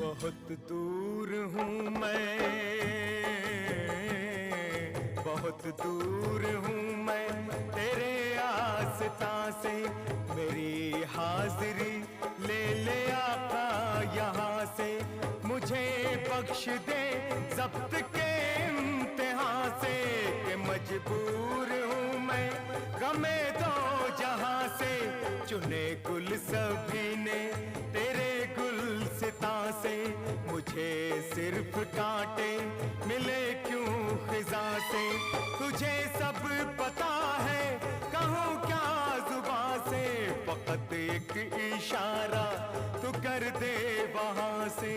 बहुत दूर हूँ मैं, बहुत दूर हूँ मैं तेरे आस्था से। मेरी हाजिरी ले ले आका यहाँ से, मुझे बख्श दे ज़ब्त के इम्तिहान से। कि मजबूर हूँ मैं गमे दो जहाँ से, चुने गुल सभी ने तेरे गुलसिता से। मुझे सिर्फ कांटे मिले क्यों खिजा से, तुझे सब पता है कहूँ क्या जुबां से। फकत एक इशारा तू कर दे वहाँ से।